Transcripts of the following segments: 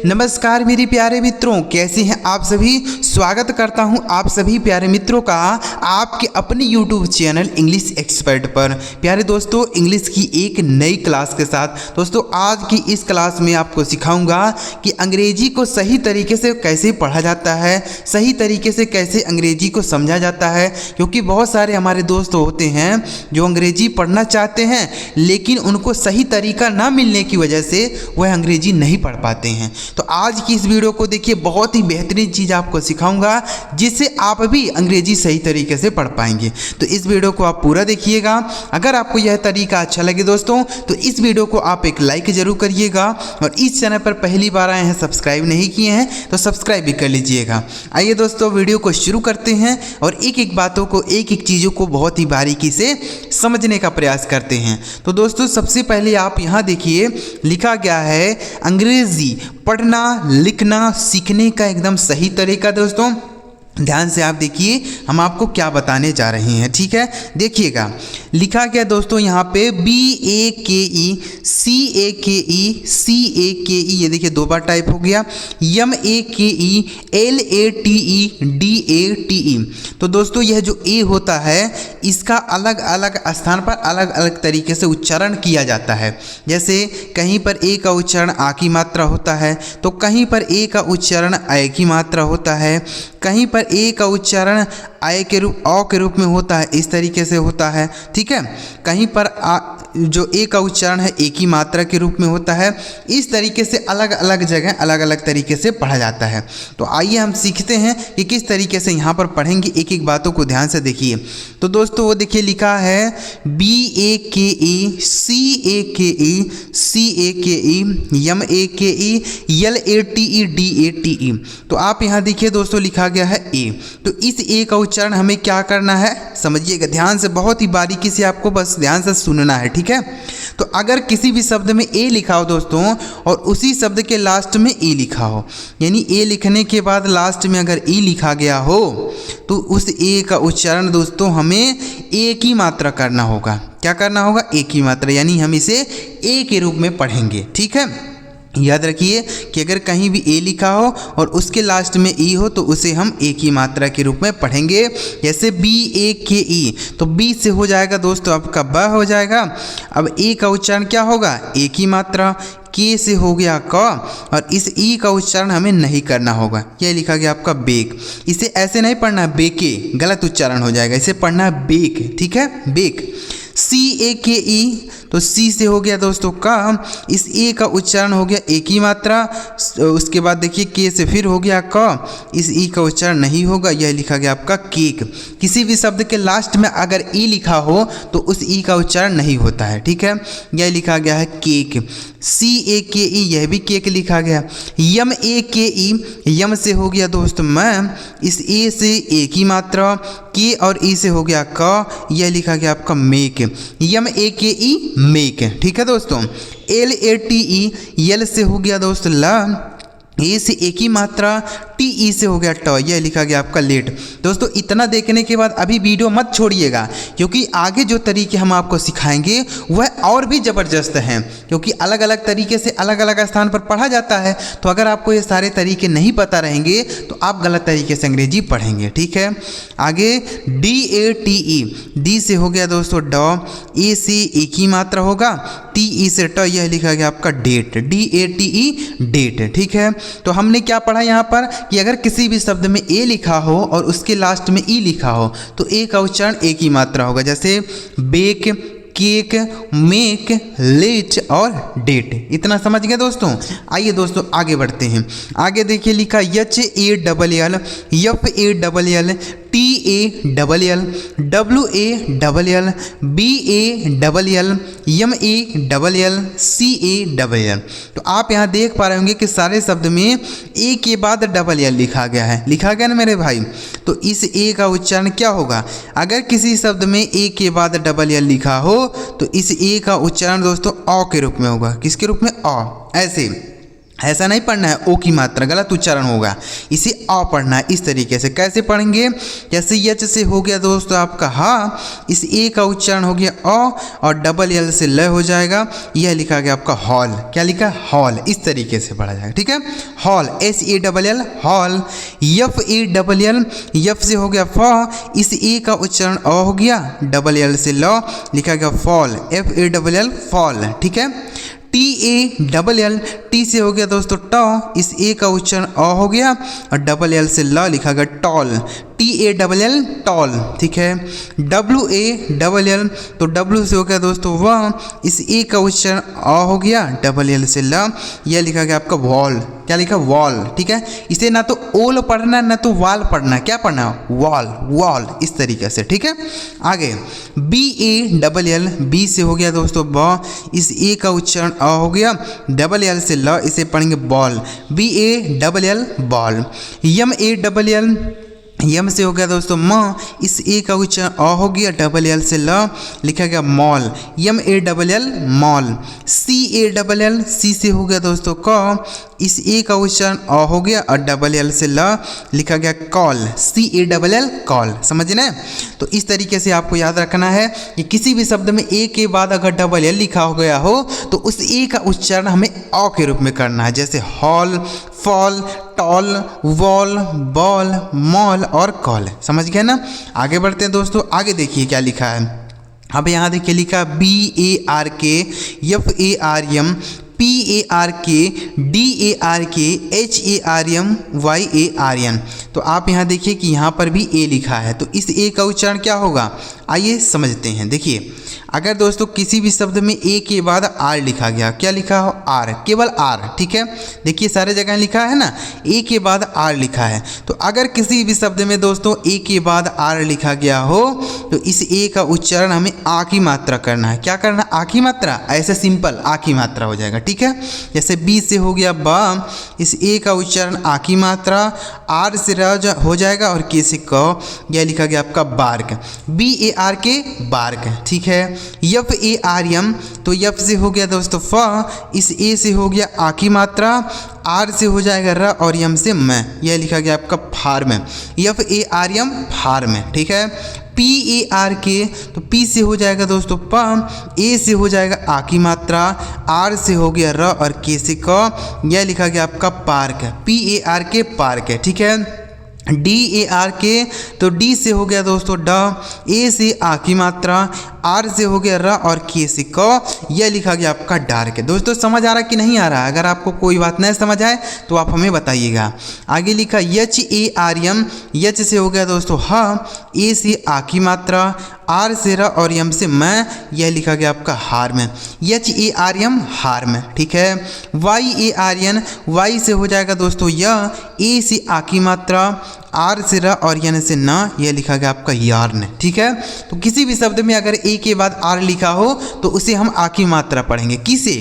नमस्कार मेरे प्यारे मित्रों, कैसे हैं आप सभी। स्वागत करता हूं आप सभी प्यारे मित्रों का आपके अपने YouTube चैनल इंग्लिश एक्सपर्ट पर। प्यारे दोस्तों, इंग्लिश की एक नई क्लास के साथ दोस्तों आज की इस क्लास में आपको सिखाऊंगा कि अंग्रेजी को सही तरीके से कैसे पढ़ा जाता है, सही तरीके से कैसे अंग्रेजी को समझा जाता है। क्योंकि बहुत सारे हमारे दोस्त होते हैं जो अंग्रेजी पढ़ना चाहते हैं लेकिन उनको सही तरीका ना मिलने की वजह से वह अंग्रेजी नहीं पढ़ पाते हैं। तो आज की इस वीडियो को देखिए, बहुत ही बेहतरीन चीज़ आपको सिखाऊंगा जिससे आप भी अंग्रेजी सही तरीके से पढ़ पाएंगे। तो इस वीडियो को आप पूरा देखिएगा। अगर आपको यह तरीका अच्छा लगे दोस्तों तो इस वीडियो को आप एक लाइक जरूर करिएगा, और इस चैनल पर पहली बार आए हैं, सब्सक्राइब नहीं किए हैं तो सब्सक्राइब भी कर लीजिएगा। आइए दोस्तों, वीडियो को शुरू करते हैं और एक एक बातों को, एक एक चीज़ों को बहुत ही बारीकी से समझने का प्रयास करते हैं। तो दोस्तों सबसे पहले आप यहाँ देखिए, लिखा गया है अंग्रेजी पढ़ना लिखना सीखने का एकदम सही तरीका। दोस्तों ध्यान से आप देखिए, हम आपको क्या बताने जा रहे हैं, ठीक है। देखिएगा, लिखा गया दोस्तों यहाँ पे BAKE CAKE, ये देखिए दो बार टाइप हो गया, MAKE LATE DATE। तो दोस्तों यह जो ए होता है इसका अलग अलग स्थान पर अलग अलग तरीके से उच्चारण किया जाता है। जैसे कहीं पर ए का उच्चारण आ की मात्रा होता है, तो कहीं पर ए का उच्चारण ऐ की मात्रा होता है, कहीं पर ए का उच्चारण आय के रूप औ के रूप में होता है, इस तरीके से होता है, ठीक है। कहीं पर जो ए का उच्चारण है ए की मात्रा के रूप में होता है। इस तरीके से अलग अलग जगह अलग अलग तरीके से पढ़ा जाता है। तो आइए हम सीखते हैं कि किस तरीके से यहाँ पर पढ़ेंगे। एक एक बातों को ध्यान से देखिए। तो दोस्तों वो देखिए, लिखा है BAKE CAKE MAKE LATE DATE। तो आप यहाँ देखिए दोस्तों, लिखा गया है ए। तो इस ए का उच्चारण हमें क्या करना है, समझिएगा ध्यान से, बहुत ही बारीकी से आपको बस ध्यान से सुनना है, ठीक है। तो अगर किसी भी शब्द में ए लिखा हो दोस्तों और उसी शब्द के लास्ट में ई लिखा हो, यानी ए लिखने के बाद लास्ट में अगर ई लिखा गया हो तो उस ए का उच्चारण दोस्तों हमें ए की मात्रा करना होगा। क्या करना होगा, ए की मात्रा, यानी हम इसे ए के रूप में पढ़ेंगे, ठीक है। याद रखिए कि अगर कहीं भी ए लिखा हो और उसके लास्ट में ई हो तो उसे हम ए की मात्रा के रूप में पढ़ेंगे। जैसे BAKE, तो बी से हो जाएगा दोस्तों आपका ब हो जाएगा। अब ए का उच्चारण क्या होगा, ए की मात्रा, के से हो गया क, और इस ई का उच्चारण हमें नहीं करना होगा। यह लिखा गया आपका बेक। इसे ऐसे नहीं पढ़ना है बेके, गलत उच्चारण हो जाएगा, इसे पढ़ना है बेक, ठीक है, बेक। CAKE, तो सी से हो गया दोस्तों का, इस ए का उच्चारण हो गया ए की मात्रा। उसके बाद देखिए के से फिर हो गया क, इस ई का उच्चारण नहीं होगा, यह लिखा गया आपका केक। किसी भी शब्द के लास्ट में अगर ई लिखा हो तो उस ई का उच्चारण नहीं होता है, ठीक है। यह लिखा गया है केक। CAKE, यह भी केक लिखा गया। MAKE, यम से हो गया दोस्तों मैं, इस ए से ए की मात्रा, के और ई से हो गया क, यह लिखा गया आपका मेक। MAKE मेक, ठीक है दोस्तों। LATE, यल से हो गया दोस्तों ला, ए से ए की मात्रा, TE से हो गया ट, यह लिखा गया आपका लेट। दोस्तों इतना देखने के बाद अभी वीडियो मत छोड़िएगा, क्योंकि आगे जो तरीके हम आपको सिखाएंगे वह और भी ज़बरदस्त हैं, क्योंकि अलग अलग तरीके से अलग अलग स्थान पर पढ़ा जाता है। तो अगर आपको ये सारे तरीके नहीं पता रहेंगे तो आप गलत तरीके से अंग्रेजी पढ़ेंगे, ठीक है। आगे DATE, डी से हो गया दोस्तों ड, ए से ए की मात्रा होगा, TE से ट, यह लिखा गया आपका डेट, DATE डेट, ठीक है। तो हमने क्या पढ़ा यहाँ पर कि अगर किसी भी शब्द में ए लिखा हो और उसके लास्ट में ई लिखा हो तो ए का उच्चारण ए की मात्रा होगा। जैसे बेक, केक, मेक, लेट और डेट। इतना समझ गए दोस्तों। आइए दोस्तों आगे बढ़ते हैं। आगे देखिए, लिखा HALL, FALL, TALL, WALL, BALL, MALL, CALL। तो आप यहाँ देख पा रहे होंगे कि सारे शब्द में ए के बाद डबल एल लिखा गया है, लिखा गया ना मेरे भाई। तो इस ए का उच्चारण क्या होगा, अगर किसी शब्द में ए के बाद डबल एल लिखा हो तो इस ए का उच्चारण दोस्तों अ के रूप में होगा। किसके रूप में, अ। ऐसे ऐसा नहीं पढ़ना है ओ की मात्रा, गलत उच्चारण होगा, इसे अ पढ़ना है इस तरीके से। कैसे पढ़ेंगे, जैसे यच से हो गया दोस्तों आपका हा, इस ए का उच्चारण हो गया अ और डबल एल से ल हो जाएगा, यह लिखा गया आपका हॉल। क्या लिखा है, हॉल, इस तरीके से पढ़ा जाएगा, ठीक है। Hall, S A double L hall. F A double L, F से हो गया फ, इस ए का उच्चारण अ हो गया, डबल एल से ल, लिखा गया fall, F A double L fall, ठीक है। T A double L, T से हो गया दोस्तों ट, इस ए का उच्चारण अ हो गया और डबल एल से ल, लिखा गया tall, T A double L tall, ठीक है। डब्ल्यू ए डबल एल, तो डब्ल्यू से हो गया दोस्तों व, इस ए का उच्चारण अ हो गया, डबल एल से ल, यह लिखा गया आपका वॉल। क्या लिखा, वॉल, ठीक है। इसे ना तो ओल पढ़ना है ना तो वाल पढ़ना है, क्या पढ़ना है, वॉल, वॉल, इस तरीके से, ठीक है। आगे B A double L, B से हो गया दोस्तों ब, इस ए का उच्चारण अ हो गया, डबल एल से ल, इसे पढ़ेंगे ball, B A double L ball. M A double L, M से हो गया दोस्तों म, इस ए का उच्चारण अ हो गया, डबल एल से ल, लिखा गया mall, M A double L mall. C A double L, C से हो गया दोस्तों क, इस ए का उच्चारण अ हो गया और डबल एल से ल, लिखा गया call, C A double L call, समझना है। तो इस तरीके से आपको याद रखना है कि किसी भी शब्द में ए के बाद अगर डबल एल लिखा हो गया हो तो उस ए का उच्चारण हमें अ के रूप में करना है, जैसे hall, fall, tall, wall, ball, mall और कॉल, समझ गए ना। आगे बढ़ते हैं दोस्तों, आगे देखिए क्या लिखा है। अब यहाँ देखिए लिखा B A R K, F A R M, P A R K, D A R K, H A R M, Y A R N. तो आप यहाँ देखिए कि यहाँ पर भी ए लिखा है, तो इस ए का उच्चारण क्या होगा, आइए समझते हैं। देखिए अगर दोस्तों किसी भी शब्द में ए के बाद आर लिखा गया, क्या लिखा हो, आर, केवल आर, ठीक है। देखिए सारे जगह लिखा है ना, ए के बाद आर लिखा है, तो अगर किसी भी शब्द में दोस्तों ए के बाद आर लिखा गया हो तो इस ए का उच्चारण हमें आ की मात्रा करना है। क्या करना, आ की मात्रा, ऐसे सिंपल आ की मात्रा हो जाएगा, ठीक है। जैसे बी से हो गया ब, इस ए का उच्चारण आ की मात्रा, आर से र हो जाएगा और के से क, यह लिखा गया आपका बार्क, बी ए आर के बार्क, ठीक है। यफ ए आर एम, तो यफ से हो गया दोस्तों फ, इस ए से हो गया आ की मात्रा, आर से हो जाएगा र और यम से मैं, यह लिखा गया आपका farm, F A R M farm, ठीक है। पी ए आर के, तो पी से हो जाएगा दोस्तों प, ए से हो जाएगा आ की मात्रा, आर से हो गया र और के से क, यह लिखा गया आपका पार्क, पी ए आर के पार्क है, ठीक है। डी ए आर के, तो डी से हो गया दोस्तों ड, ए से आ की मात्रा, आर से हो गया र और के से क, यह लिखा गया आपका डार्क है। दोस्तों समझ आ रहा कि नहीं आ रहा, अगर आपको कोई बात नहीं समझ आए तो आप हमें बताइएगा। आगे लिखा H A R M, H से हो गया दोस्तों ह, ए से आ की मात्रा, आर से र और यम से मैं, यह लिखा गया आपका harm, H A R M harm, ठीक है। Y A R N, Y से हो जाएगा दोस्तों य, ए से आ की मात्रा, आर से र और यन से न, यह लिखा गया आपका यार्न, ठीक है। तो किसी भी शब्द में अगर ए के बाद आर लिखा हो तो उसे हम आ की मात्रा पढ़ेंगे, किसे,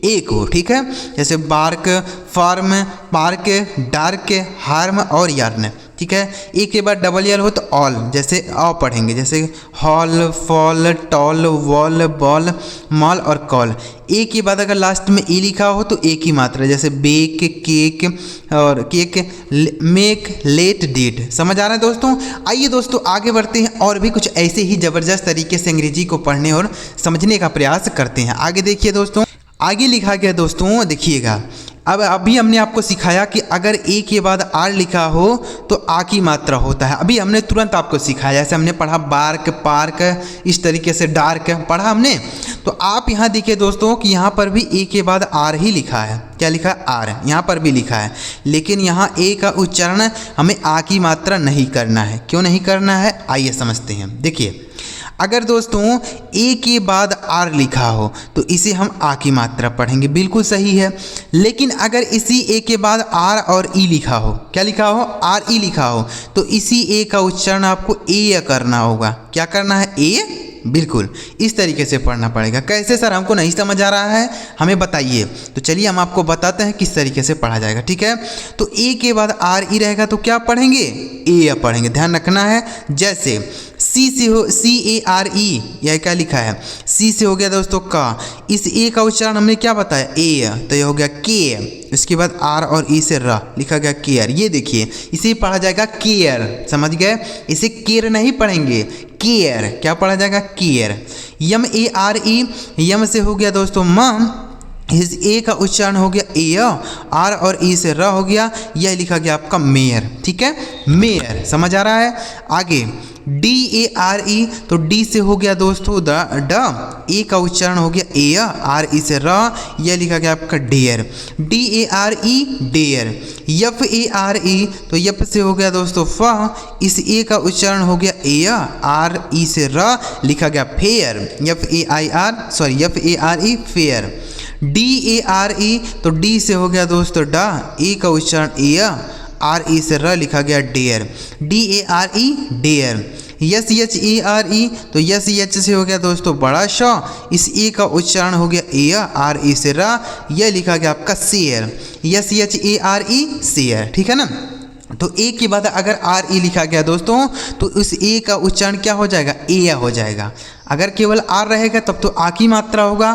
ए को, ठीक है। जैसे bark, farm, park, dark, harm और यार्न, ठीक है। ए के बाद डबल यल हो तो ऑल, जैसे अ पढ़ेंगे, जैसे hall, fall, tall, wall, ball, mall और कॉल। ए के बाद अगर लास्ट में ए लिखा हो तो ए की मात्रा, जैसे बेक, केक और केक, मेक, लेट, डेट। समझ आ रहा है दोस्तों। आइए दोस्तों आगे बढ़ते हैं और भी कुछ ऐसे ही ज़बरदस्त तरीके से अंग्रेजी को पढ़ने और समझने का प्रयास करते हैं। आगे देखिए दोस्तों, आगे लिखा गया दोस्तों, देखिएगा। अब अभी हमने आपको सिखाया कि अगर ए के बाद आर लिखा हो तो आ की मात्रा होता है। अभी हमने तुरंत आपको सिखाया, जैसे हमने पढ़ा बार्क, पार्क, इस तरीके से डार्क पढ़ा हमने। तो आप यहाँ देखिए दोस्तों कि यहाँ पर भी ए के बाद आर ही लिखा है। क्या लिखा है, आर, यहाँ पर भी लिखा है, लेकिन यहाँ ए का उच्चारण हमें आ की मात्रा नहीं करना है। क्यों नहीं करना है, आइए समझते हैं। देखिए अगर दोस्तों ए के बाद आर लिखा हो तो इसे हम आ की मात्रा पढ़ेंगे, बिल्कुल सही है। लेकिन अगर इसी ए के बाद आर और ई लिखा हो, क्या लिखा हो, आर ई लिखा हो, तो इसी ए का उच्चारण आपको ए करना होगा। क्या करना है, ए बिल्कुल इस तरीके से पढ़ना पड़ेगा। कैसे सर, हमको नहीं समझ आ रहा है, हमें बताइए। तो चलिए हम आपको बताते हैं किस तरीके से पढ़ा जाएगा, ठीक है। तो ए के बाद आर ई रहेगा तो क्या पढ़ेंगे, ए पढ़ेंगे, ध्यान रखना है। जैसे सी से हो, सी ए आर ई, यह क्या लिखा है, सी से हो गया दोस्तों का, इस ए का उच्चारण हमने क्या बताया, ए, तो ये हो गया के। इसके बाद आर और ई से र लिखा गया केयर। ये देखिए इसे पढ़ा जाएगा केयर, समझ गए, इसे केयर नहीं पढ़ेंगे, केयर। क्या पढ़ा जाएगा, केयर। यम ए आर ई, यम से हो गया दोस्तों म, इस ए का उच्चारण हो गया ए, आर और ई से र हो गया, यह लिखा गया आपका मेयर, ठीक है, मेयर। समझ आ रहा है। आगे डी ए आर ई, तो डी से हो गया दोस्तों ड, ए का उच्चारण हो गया ए, आर ई से र, यह लिखा गया आपका dare, D A R E dare. F A R E, तो यफ से हो गया दोस्तों फ, इस ए का उच्चारण हो गया ए, आर ई से र, लिखा गया fair, F A I R, sorry F A R E fair. D A R E, तो डी से हो गया दोस्तों ड, ए का उच्चारण ए, आर ई से र, लिखा गया dare, D A R E dare. S H A R E, तो यस एच से हो गया दोस्तों बड़ा श, इस ए का उच्चारण हो गया ए, आर ई से र, यह लिखा गया आपका share, yes H A R E share, ठीक है ना। तो ए के बाद अगर आर ई लिखा गया दोस्तों तो उस ए का उच्चारण क्या हो जाएगा, ए हो जाएगा। अगर केवल आर रहेगा तब तो आ की मात्रा होगा,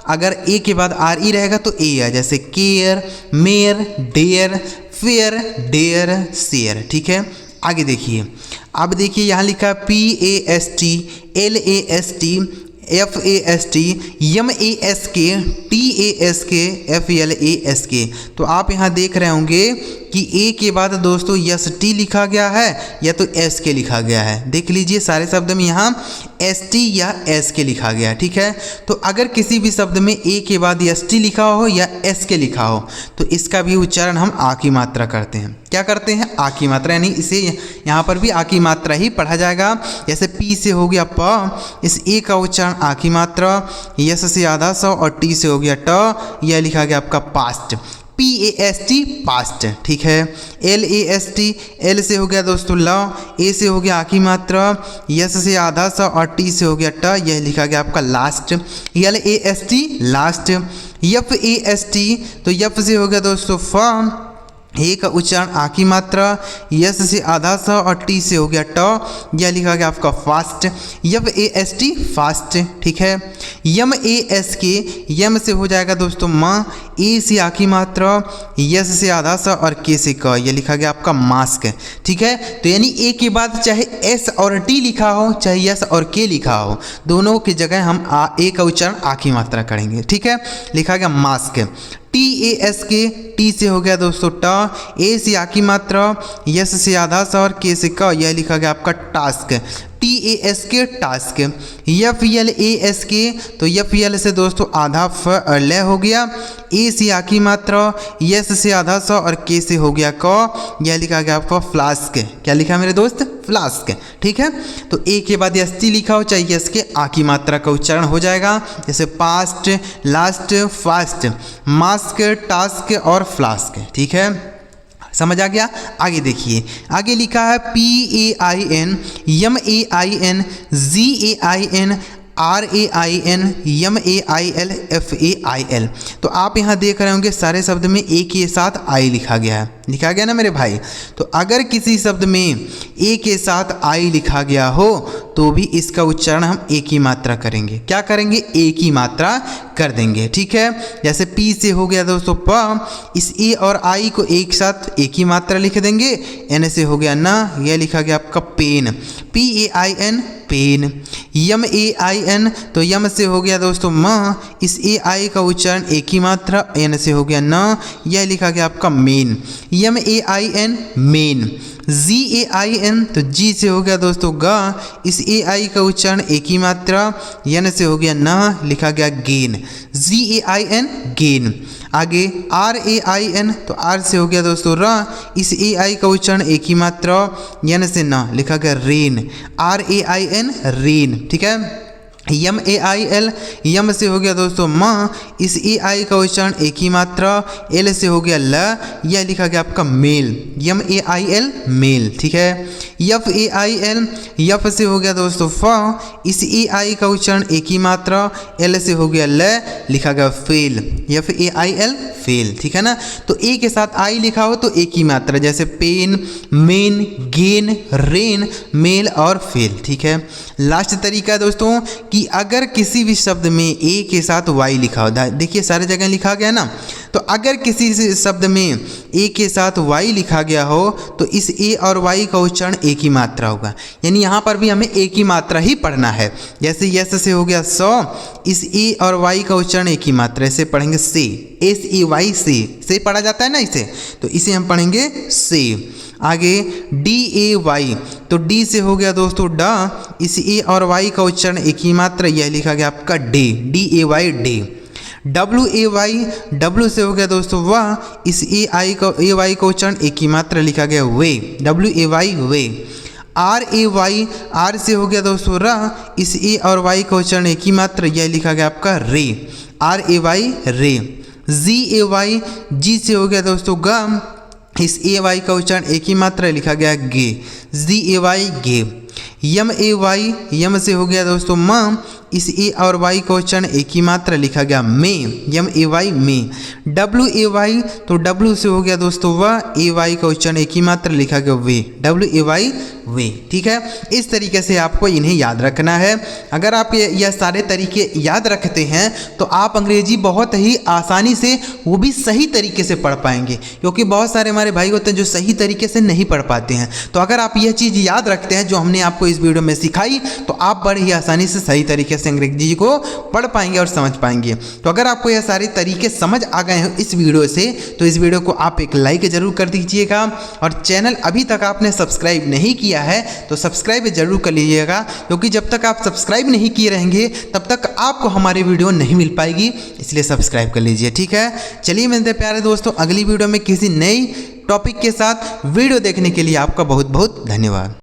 अगर ए के बाद आर ई रहेगा तो ए है, जैसे care, mayor, dare, fair, dare, share, ठीक है। आगे देखिए, अब देखिए यहाँ लिखा P A S T, L A S T, F A S T, M A S K, T A S K, F L A S K. तो आप यहाँ देख रहे होंगे कि ए के बाद दोस्तों यस टी लिखा गया है या तो एस के लिखा गया है। देख लीजिए सारे शब्द में यहाँ एस टी या एस के लिखा गया, ठीक है। तो अगर किसी भी शब्द में ए के बाद एस टी लिखा हो या एस के लिखा हो तो इसका भी उच्चारण हम आ की मात्रा करते हैं। क्या करते हैं, आ की मात्रा, यानी इसे यहाँ पर भी आ की मात्रा ही पढ़ा जाएगा। जैसे पी से हो गया प, इस ए का उच्चारण आ की मात्रा, यस से आधा स और टी से हो गया ट, यह लिखा गया आपका past, P A S T past, ठीक है। L A S T, L से हो गया दोस्तों ल, ए से हो गया आ की मात्रा, यस से आधा सा और टी से हो गया ट, यह लिखा गया आपका last, L A S T last. F A S T, तो यफ से हो गया दोस्तों फ, ए का उच्चारण आ की मात्रा, यस से आधा सा और टी से हो गया ट, यह लिखा गया आपका फास्ट, यफ ए एस टी फास्ट, ठीक है। यम ए एस के, यम से हो जाएगा दोस्तों म, ए से आ की मात्रा, यस से आधा सा और के से क, यह लिखा गया आपका मास्क, ठीक है। तो यानी ए के बाद चाहे एस और टी लिखा हो चाहे यस और के लिखा हो, दोनों की जगह हम ए का उच्चारण आ की मात्रा करेंगे, ठीक है। लिखा गया mask, T A S K, T से हो गया दोस्तों ट, ए से आ की मात्रा, यस से आधा सा और के से क, यह लिखा गया आपका टास्क, टी ए एस के task. F L A S K, तो एफ एल से दोस्तों आधा फ ल हो गया, ए से आ की मात्रा, यस से आधा सा और के से हो गया क, यह लिखा गया आपका फ्लास्क। क्या लिखा मेरे दोस्त, फ्लास्क, ठीक है। तो ए के बाद एस टी लिखा हो चाहे यस के आ की मात्रा का उच्चारण हो जाएगा, जैसे past, last, fast, mask, task और फ्लास्क, ठीक है। समझ आ गया। आगे देखिए, आगे लिखा है P A I N, M A I N, G A I N, R A I N, M A I L, F A I L. तो आप यहाँ देख रहे होंगे सारे शब्द में ए के साथ आई लिखा गया है, लिखा गया ना मेरे भाई। तो अगर किसी शब्द में ए के साथ आई लिखा गया हो तो भी इसका उच्चारण हम ए की मात्रा करेंगे। क्या करेंगे, ए की मात्रा कर देंगे, ठीक है। जैसे पी से हो गया दोस्तों प, इस ए और आई को एक साथ ए की मात्रा लिख देंगे, एन से हो गया न, यह लिखा गया आपका pain, P A I N pain. M A I N, तो यम से हो गया दोस्तों म, इस ए आई का उच्चारण ए की मात्रा, एन से हो गया न, यह लिखा गया आपका main, M A I N main. G A I N, तो जी से हो गया दोस्तों ग, इस ए आई का उच्चारण ए की मात्रा, एन से हो गया न, लिखा गया gain, G A I N gain. आगे आर ए आई एन, तो आर से हो गया दोस्तों र, इस ए आई का उच्चारण ए की मात्रा, एन से न, लिखा गया rain, R A I N rain, ठीक है। MAIL, यम से हो गया दोस्तों माँ, इस AI का उच्चारण एक ही मात्रा, L से हो गया ल, यह लिखा गया आपका मेल, MAIL मेल, ठीक है। FAIL, यफ से हो गया दोस्तों फ, इस AI का उच्चारण एक ही मात्रा, L से हो गया ल, लिखा गया फेल, FAIL फेल, ठीक है ना। तो ए के साथ आई लिखा हो तो एक ही मात्रा, जैसे pain, main, gain, rain, mail और फेल, ठीक है। लास्ट तरीका है दोस्तों कि अगर किसी भी शब्द में ए के साथ वाई लिखा हो, देखिए सारे जगह लिखा गया ना, तो अगर किसी शब्द में ए के साथ वाई लिखा गया हो तो इस ए और वाई का उच्चारण एक ही मात्रा होगा, यानी यहाँ पर भी हमें एक ही मात्रा ही पढ़ना है। जैसे यस से हो गया सौ, इस ए और वाई का उच्चारण एक ही मात्रा, इसे पढ़ेंगे से, SAY से पढ़ा जाता है ना इसे, तो इसे हम पढ़ेंगे से। आगे DAY, तो डी से हो गया दोस्तों ड, इस ए और वाई का उच्चारण एक ही मात्रा, यह लिखा गया आपका day, DAY day. WAY, W से हो गया दोस्तों वाह, इस AY का उच्चारण एक ही मात्रा, लिखा गया वे, WAY वे। RAY, आर से हो गया दोस्तों रा, इस ए और वाई का उच्चारण एक ही मात्रा, यह लिखा गया आपका रे, RAY रे। GAY, जी से हो गया दोस्तों गा, इस AY का उच्चारण एक ही मात्रा, लिखा गया गे, GAY गे। MAY, यम से हो गया दोस्तों माँ, इस ए और वाई का उच्चारण एक ही मात्रा, लिखा गया में, MAY में। WAY, तो डब्ल्यू से हो गया दोस्तों वाह, AY का उच्चारण एक ही मात्रा, लिखा गया वे, WAY वे, ठीक है। इस तरीके से आपको इन्हें याद रखना है। अगर आप यह सारे तरीके याद रखते हैं तो आप अंग्रेजी बहुत ही आसानी से, वो भी सही तरीके से पढ़ पाएंगे, क्योंकि बहुत सारे हमारे भाई होते हैं जो सही तरीके से नहीं पढ़ पाते हैं। तो अगर आप यह चीज़ याद रखते हैं जो हमने आपको इस वीडियो में सिखाई, तो आप बड़े ही आसानी से सही तरीके से अंग्रेजी को पढ़ पाएंगे और समझ पाएंगे। तो अगर आपको यह सारे तरीके समझ आ गए हैं इस वीडियो से, तो इस वीडियो को आप एक लाइक जरूर कर दीजिएगा, और चैनल अभी तक आपने सब्सक्राइब नहीं किया है तो सब्सक्राइब जरूर कर लीजिएगा, क्योंकि जब तक आप सब्सक्राइब नहीं किए रहेंगे तब तक आपको हमारी वीडियो नहीं मिल पाएगी, इसलिए सब्सक्राइब कर लीजिए, ठीक है। चलिए मेरे प्यारे दोस्तों, अगली वीडियो में किसी नई टॉपिक के साथ वीडियो देखने के लिए आपका बहुत बहुत धन्यवाद।